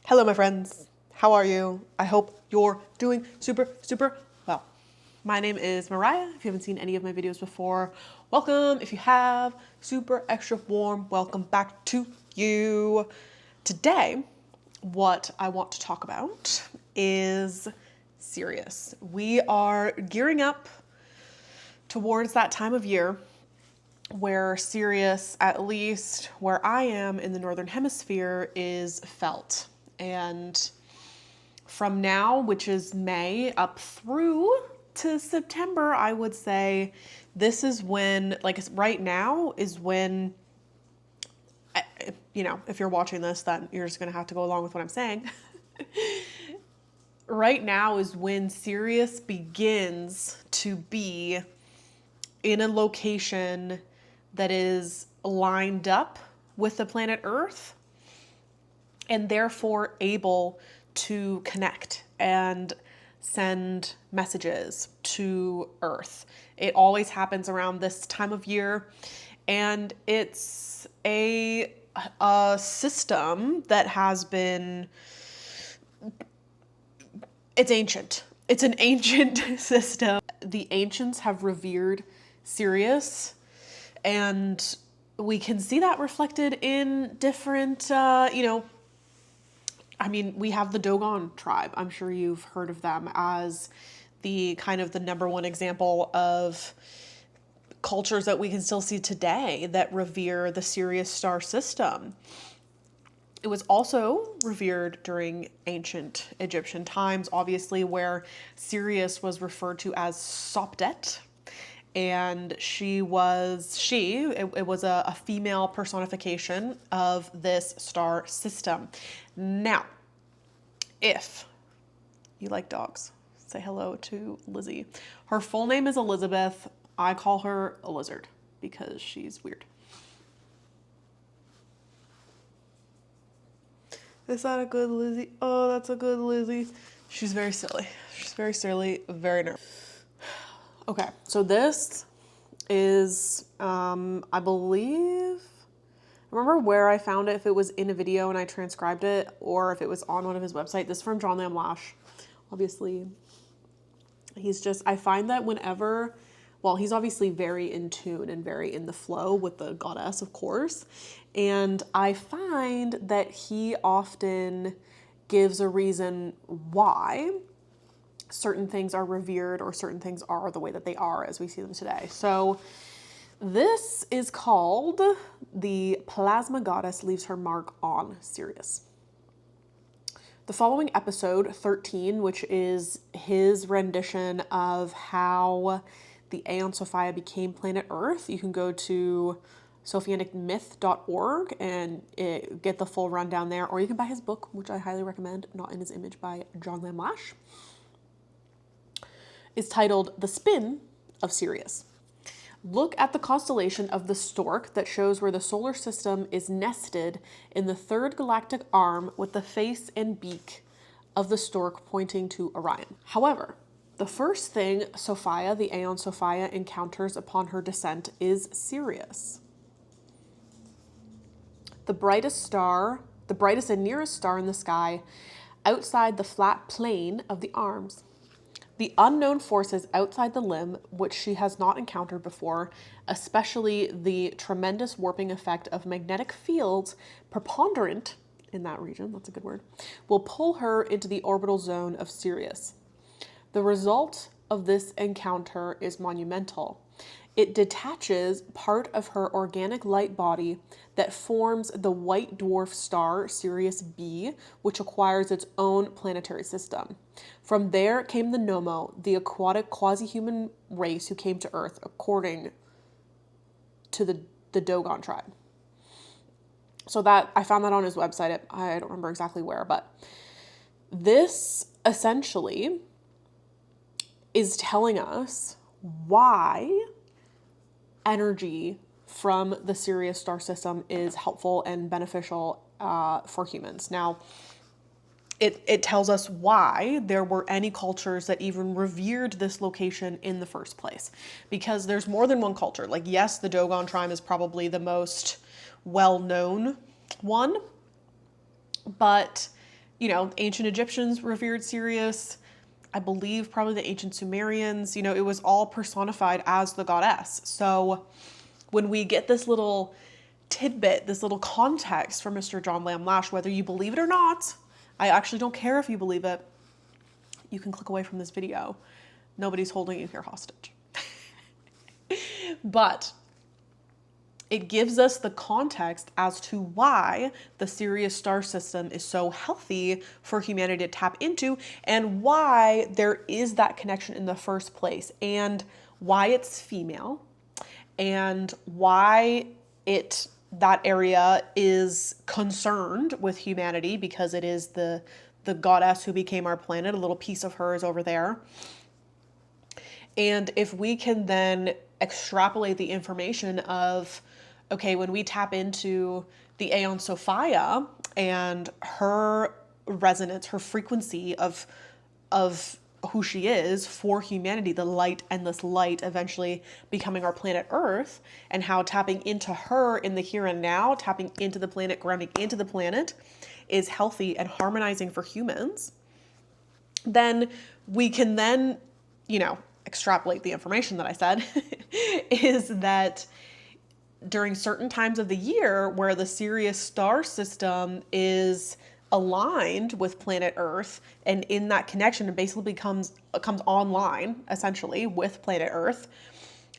Hello, my friends. How are you? I hope you're doing super well. My name is Mariah. If you haven't seen any of my videos before, welcome. If you have, super extra warm welcome back to you. Today, what I want to talk about is Sirius. We are gearing up towards that time of year where Sirius, at least where I am in the Northern Hemisphere, is felt. And from now, which is May, up through to September, I would say this is when, like right now, is when, if you're watching this, then you're just going to have to go along with what I'm saying. Right now is when Sirius begins to be in a location that is lined up with the planet Earth and therefore able to connect and send messages to Earth. It always happens around this time of year, and it's a system that has been, it's ancient. It's an ancient system. The ancients have revered Sirius, and we can see that reflected in different, we have the Dogon tribe. I'm sure you've heard of them as the kind of the number one example of cultures that we can still see today that revere the Sirius Star System. It was also revered during ancient Egyptian times, obviously, where Sirius was referred to as Sopdet. And it was a female personification of this star system. Now, if you like dogs, say hello to Lizzie. Her full name is Elizabeth. I call her a lizard because she's weird. Is that a good Lizzie? Oh, that's a good Lizzie. She's very silly. She's very silly, very nervous. Okay, so this is, I believe, I remember where I found it, if it was in a video and I transcribed it, or if it was on one of his websites. This is from John Lamb Lash. Obviously, I find that whenever, he's obviously very in tune and very in the flow with the goddess, of course. And I find that he often gives a reason why certain things are revered or certain things are the way that they are as we see them today. So this is called The Plasma Goddess Leaves Her Mark on Sirius. The following episode, 13, which is his rendition of how the Aeon Sophia became planet Earth, you can go to sophianicmyth.org and get the full rundown there, or you can buy his book, which I highly recommend, Not in His Image by John Lamb Lash. Is titled The Spin of Sirius. Look at the constellation of the stork that shows where the solar system is nested in the third galactic arm with the face and beak of the stork pointing to Orion. However, the first thing Sophia, the Aeon Sophia, encounters upon her descent is Sirius. The brightest and nearest star in the sky outside the flat plane of the arms. The unknown forces outside the limb, which she has not encountered before, especially the tremendous warping effect of magnetic fields preponderant in that region, that's a good word, will pull her into the orbital zone of Sirius. The result of this encounter is monumental. It detaches part of her organic light body that forms the white dwarf star Sirius B, which acquires its own planetary system. From there came the Nomo, the aquatic quasi-human race who came to Earth, according to the Dogon tribe. So that, I found that on his website. I don't remember exactly where, but this essentially is telling us why energy from the Sirius star system is helpful and beneficial for humans. Now, it tells us why there were any cultures that even revered this location in the first place. Because there's more than one culture. Like, yes, the Dogon tribe is probably the most well-known one, but ancient Egyptians revered Sirius. I believe probably the ancient Sumerians, it was all personified as the goddess. So when we get this little tidbit, this little context from Mr. John Lamb Lash, whether you believe it or not, I actually don't care if you believe it, you can click away from this video. Nobody's holding you here hostage. But it gives us the context as to why the Sirius Star System is so healthy for humanity to tap into, and why there is that connection in the first place, and why it's female, and why that area is concerned with humanity, because it is the goddess who became our planet. A little piece of her is over there. And if we can then extrapolate the information of, okay, when we tap into the Aeon Sophia and her resonance, her frequency of who she is for humanity, the light, endless light, eventually becoming our planet Earth, and how tapping into her in the here and now, tapping into the planet, grounding into the planet, is healthy and harmonizing for humans, then we can then, extrapolate the information that I said, is that during certain times of the year where the Sirius Star System is aligned with planet Earth, and in that connection, it basically comes online essentially with planet Earth,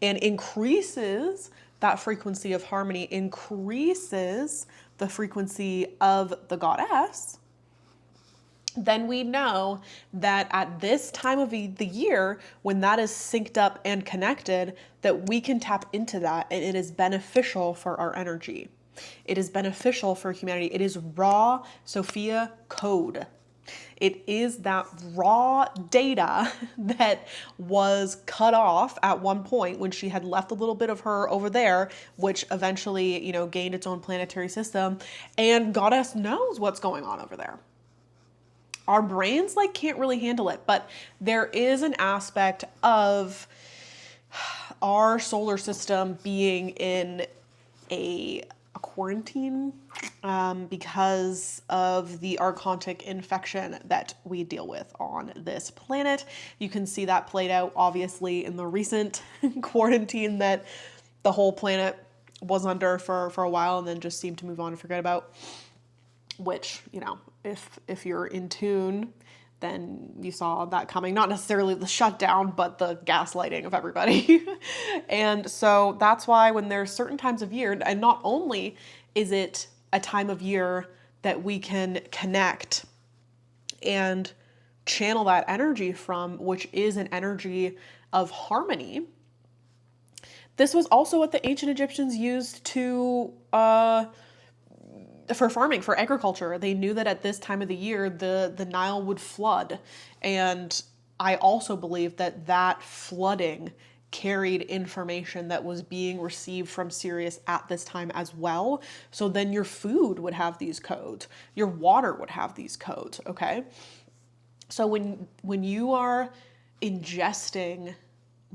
and increases that frequency of harmony, increases the frequency of the goddess, then we know that at this time of the year, when that is synced up and connected, that we can tap into that, and it is beneficial for our energy. It is beneficial for humanity. It is raw Sophia code. It is that raw data that was cut off at one point when she had left a little bit of her over there, which eventually, gained its own planetary system, and goddess knows what's going on over there. Our brains can't really handle it, but there is an aspect of our solar system being in a quarantine because of the archontic infection that we deal with on this planet. You can see that played out obviously in the recent quarantine that the whole planet was under for a while, and then just seemed to move on and forget about, which, if you're in tune, then you saw that coming. Not necessarily the shutdown, but the gaslighting of everybody. And so that's why when there's certain times of year, and not only is it a time of year that we can connect and channel that energy from, which is an energy of harmony. This was also what the ancient Egyptians used for farming, for agriculture. They knew that at this time of the year, the Nile would flood. And I also believe that flooding carried information that was being received from Sirius at this time as well. So then your food would have these codes. Your water would have these codes, okay? So when you are ingesting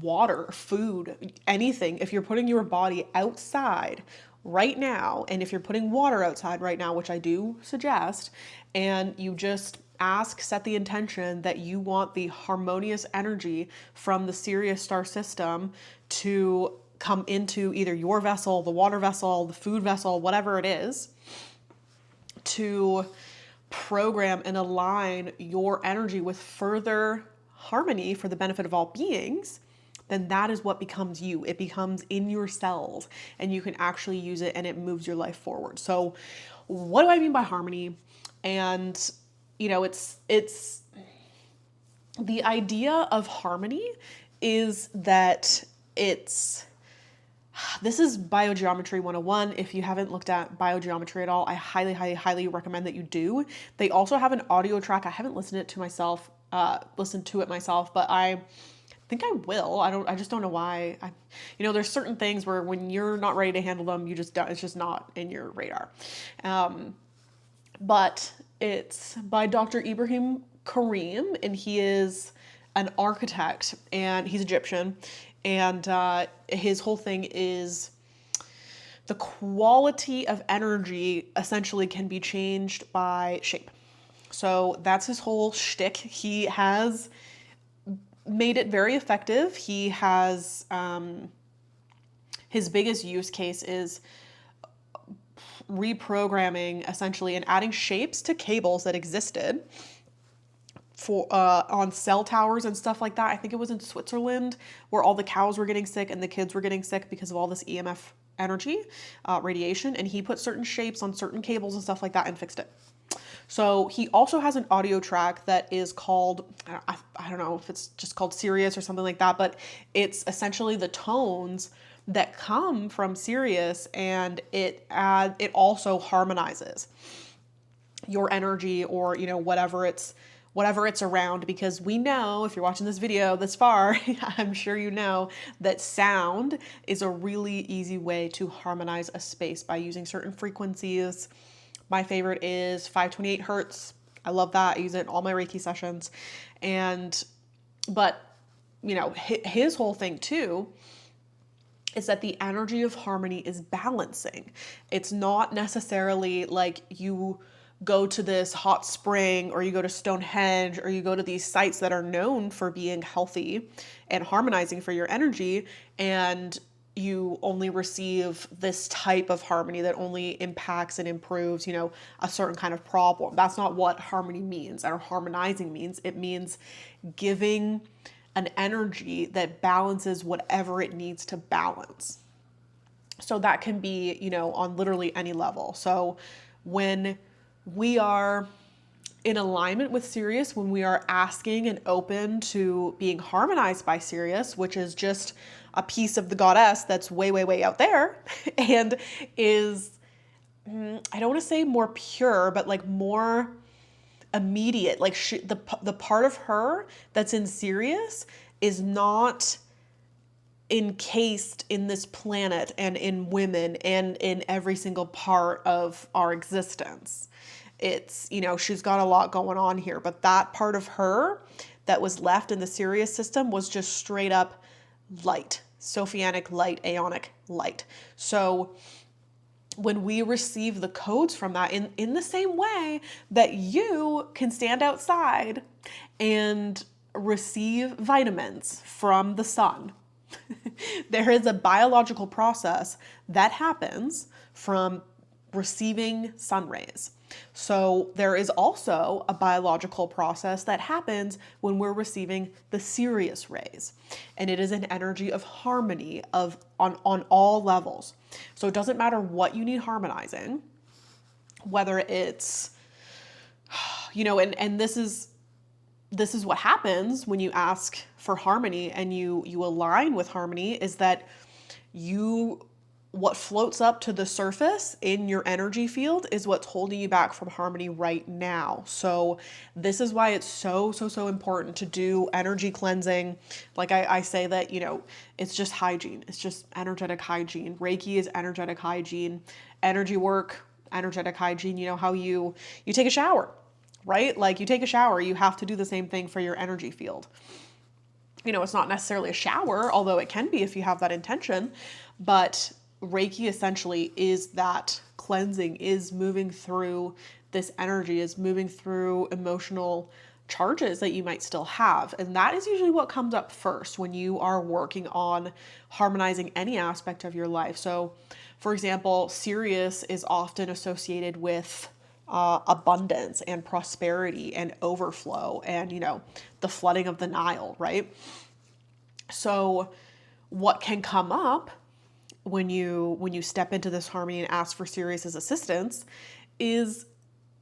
water, food, anything, if you're putting your body outside right now, and if you're putting water outside right now, which I do suggest, and you just set the intention that you want the harmonious energy from the Sirius Star System to come into either your vessel, the water vessel, the food vessel, whatever it is, to program and align your energy with further harmony for the benefit of all beings, then that is what becomes you. It becomes in your cells, and you can actually use it, and it moves your life forward. So what do I mean by harmony? And it's the idea of harmony is that this is Biogeometry 101. If you haven't looked at biogeometry at all, I highly, highly, highly recommend that you do. They also have an audio track. I haven't listened to it myself, but I think I will. I just don't know why. There's certain things where when you're not ready to handle them, you just don't, it's just not in your radar. But it's by Dr. Ibrahim Karim, and he is an architect, and he's Egyptian, and his whole thing is the quality of energy essentially can be changed by shape. So that's his whole shtick. He has made it very effective. He has, his biggest use case is reprogramming essentially and adding shapes to cables that existed for on cell towers and stuff like that. I think it was in Switzerland where all the cows were getting sick and the kids were getting sick because of all this EMF energy, radiation, and he put certain shapes on certain cables and stuff like that and fixed it. So he also has an audio track that is called, I don't know if it's just called Sirius or something like that, but it's essentially the tones that come from Sirius, and it also harmonizes your energy, or whatever it's around, because we know, if you're watching this video this far, I'm sure you know that sound is a really easy way to harmonize a space by using certain frequencies. My favorite is 528 hertz. I love that. I use it in all my Reiki sessions. But his whole thing too is that the energy of harmony is balancing. It's not necessarily like you go to this hot spring, or you go to Stonehenge, or you go to these sites that are known for being healthy and harmonizing for your energy, and you only receive this type of harmony that only impacts and improves, a certain kind of problem. That's not what harmony means, or harmonizing means. It means giving an energy that balances whatever it needs to balance. So that can be, on literally any level. So when we are in alignment with Sirius, when we are asking and open to being harmonized by Sirius, which is just a piece of the goddess that's way, way, way out there and is, I don't want to say more pure, but like more immediate. Like the part of her that's in Sirius is not encased in this planet and in women and in every single part of our existence. It's, she's got a lot going on here, but that part of her that was left in the Sirius system was just straight up light, Sophianic light, Aeonic light. So when we receive the codes from that, in the same way that you can stand outside and receive vitamins from the sun, there is a biological process that happens from receiving sun rays. So there is also a biological process that happens when we're receiving the Sirius rays. And it is an energy of harmony on all levels. So it doesn't matter what you need harmonizing, whether it's, and this is what happens when you ask for harmony and you align with harmony, is that what floats up to the surface in your energy field is what's holding you back from harmony right now. So this is why it's so important to do energy cleansing. Like I say that, it's just hygiene. It's just energetic hygiene. Reiki is energetic hygiene. Energy work, energetic hygiene. How you take a shower, right? Like you take a shower, you have to do the same thing for your energy field. It's not necessarily a shower, although it can be if you have that intention, but Reiki essentially is that cleansing, is moving through this energy, is moving through emotional charges that you might still have. And that is usually what comes up first when you are working on harmonizing any aspect of your life. So, for example, Sirius is often associated with abundance and prosperity and overflow and, the flooding of the Nile, right? So what can come up when you step into this harmony and ask for Sirius's assistance is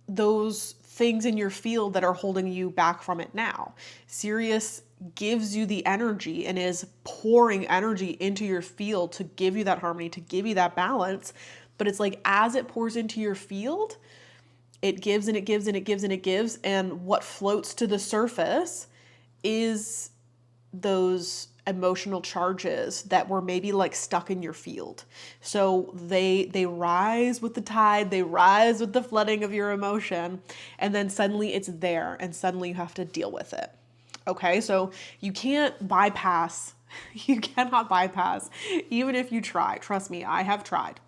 those things in your field that are holding you back from it now. Sirius gives you the energy and is pouring energy into your field to give you that harmony, to give you that balance. But it's like, as it pours into your field, it gives and it gives and it gives and it gives. And what floats to the surface is those emotional charges that were maybe like stuck in your field. So they rise with the tide, they rise with the flooding of your emotion, and then suddenly it's there and suddenly you have to deal with it. Okay, so you cannot bypass, even if you try. Trust me, I have tried.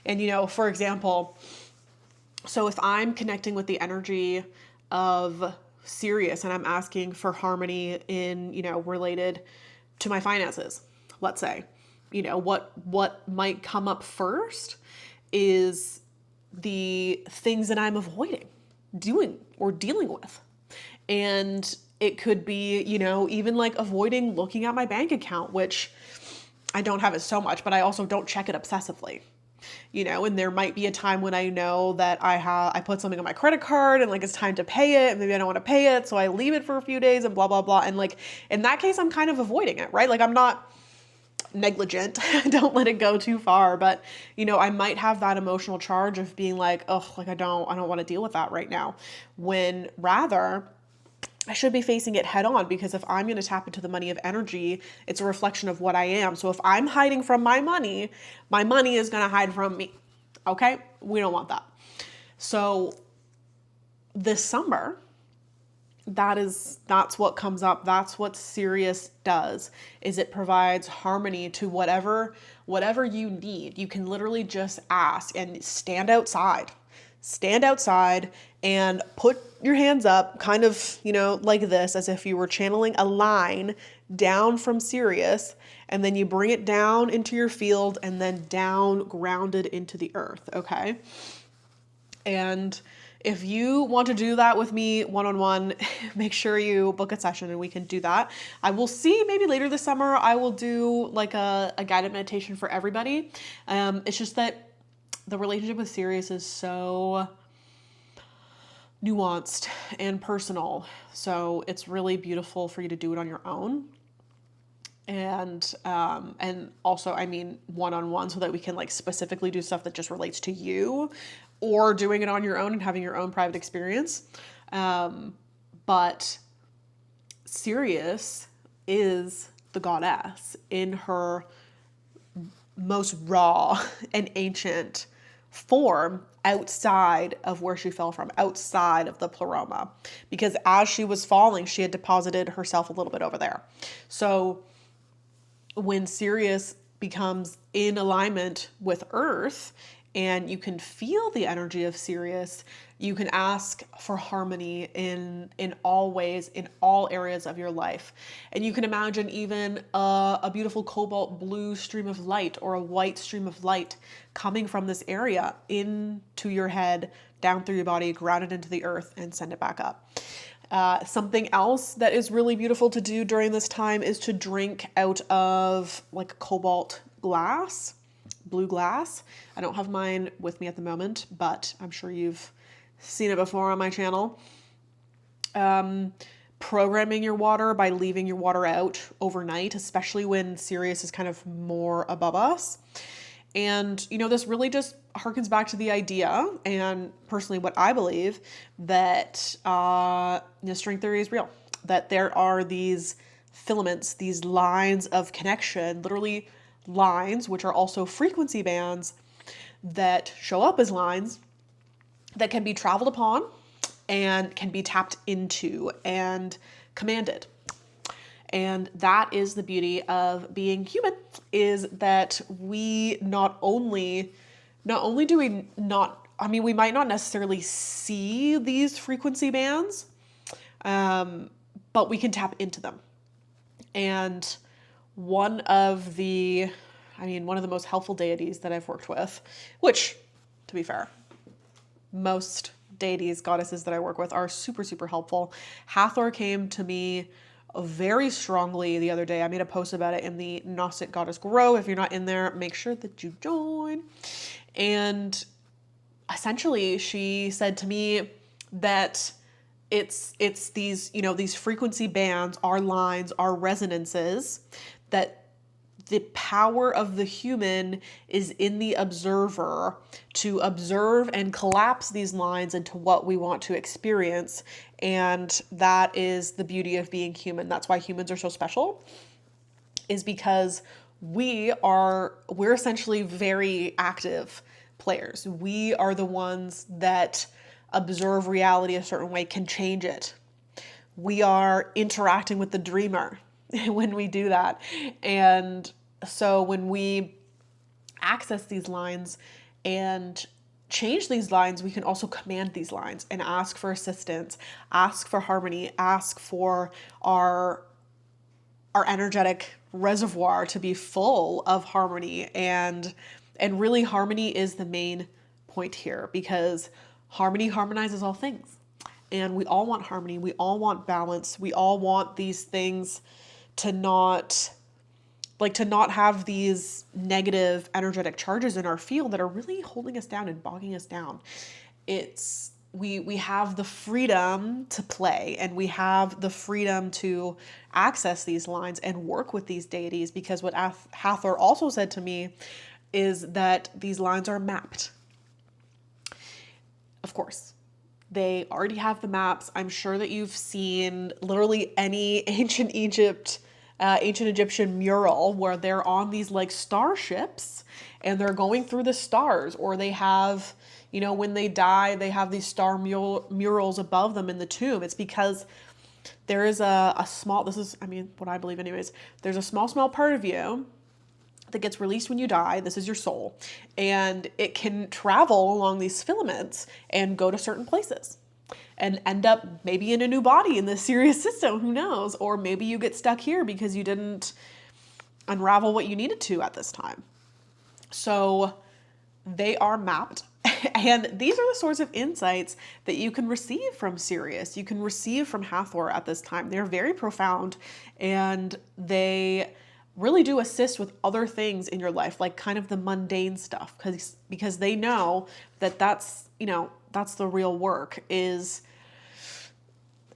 And for example, So if I'm connecting with the energy of Sirius and I'm asking for harmony in, related to my finances, let's say, what might come up first is the things that I'm avoiding doing or dealing with. And it could be, even like avoiding looking at my bank account, which I don't have it so much, but I also don't check it obsessively. And there might be a time when I know that I put something on my credit card and like it's time to pay it and maybe I don't want to pay it, so I leave it for a few days and blah blah blah, and like in that case I'm kind of avoiding it, right? Like I'm not negligent. Don't let it go too far, but I might have that emotional charge of being like, oh, like I don't want to deal with that right now, when rather I should be facing it head on, because if I'm going to tap into the money of energy, it's a reflection of what I am. So if I'm hiding from my money is going to hide from me. Okay? We don't want that. So this summer, that's what comes up. That's what Sirius does, is it provides harmony to whatever you need. You can literally just ask and stand outside and put your hands up, kind of, like this, as if you were channeling a line down from Sirius, and then you bring it down into your field and then down grounded into the earth. Okay. And if you want to do that with me one-on-one, make sure you book a session and we can do that. I will see, maybe later this summer, I will do like a guided meditation for everybody. It's just that the relationship with Sirius is so nuanced and personal. So it's really beautiful for you to do it on your own. And also, I mean, one-on-one, so that we can like specifically do stuff that just relates to you, or doing it on your own and having your own private experience. But Sirius is the goddess in her most raw and ancient form, outside of where she fell from, outside of the pleroma. Because as she was falling, she had deposited herself a little bit over there. So when Sirius becomes in alignment with Earth, and you can feel the energy of Sirius, you can ask for harmony in all ways, in all areas of your life. And you can imagine even a beautiful cobalt blue stream of light or a white stream of light coming from this area into your head, down through your body, grounded into the earth, and send it back up. Something else that is really beautiful to do during this time is to drink out of like cobalt glass, blue glass. I don't have mine with me at the moment, but I'm sure you've seen it before on my channel. Programming your water by leaving your water out overnight, especially when Sirius is kind of more above us. And, this really just harkens back to the idea, and personally what I believe, that string theory is real. That there are these filaments, these lines of connection, literally lines, which are also frequency bands, that show up as lines that can be traveled upon and can be tapped into and commanded. And that is the beauty of being human, is that we not only do we not, we might not necessarily see these frequency bands, but we can tap into them. And one of the most helpful deities that I've worked with, which, to be fair, most deities, goddesses that I work with are super, super helpful. Hathor came to me very strongly the other day. I made a post about it in the Gnostic Goddess Grow. If you're not in there, make sure that you join. And essentially she said to me that it's these, these frequency bands, our lines, our resonances, that the power of the human is in the observer to observe and collapse these lines into what we want to experience. And that is the beauty of being human. That's why humans are so special, is because we're essentially very active players. We are the ones that observe reality a certain way, can change it. We are interacting with the dreamer when we do that. And so when we access these lines and change these lines, we can also command these lines and ask for assistance, ask for harmony, ask for our energetic reservoir to be full of harmony. And really, harmony is the main point here, because harmony harmonizes all things. And we all want harmony. We all want balance. We all want these things to not have these negative energetic charges in our field that are really holding us down and bogging us down. We have the freedom to play, and we have the freedom to access these lines and work with these deities, because what Hathor also said to me is that these lines are mapped. Of course, they already have the maps. I'm sure that you've seen literally any ancient Egyptian mural where they're on these like starships and they're going through the stars, or they have, when they die, they have these star murals above them in the tomb. It's because there is a small, this is, what I believe anyways, there's a small part of you that gets released when you die. This is your soul, and it can travel along these filaments and go to certain places and end up maybe in a new body in the Sirius system, who knows? Or maybe you get stuck here because you didn't unravel what you needed to at this time. So they are mapped. And these are the sorts of insights that you can receive from Sirius. You can receive from Hathor at this time. They're very profound, and they really do assist with other things in your life, like kind of the mundane stuff, because they know that that's the real work, is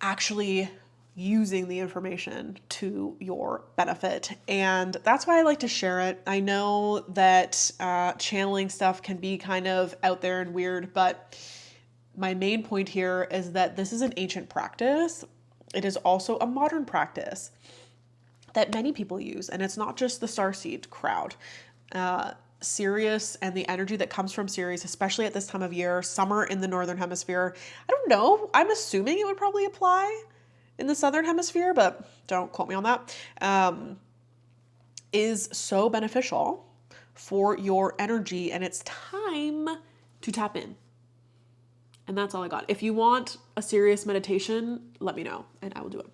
actually using the information to your benefit. And that's why I like to share it. I know that channeling stuff can be kind of out there and weird, but my main point here is that this is an ancient practice. It is also a modern practice that many people use, and it's not just the starseed crowd. Sirius and the energy that comes from Sirius, especially at this time of year, summer in the northern hemisphere. I don't know. I'm assuming it would probably apply in the southern hemisphere, but don't quote me on that. Is so beneficial for your energy, and it's time to tap in. And that's all I got. If you want a Sirius meditation, let me know and I will do it.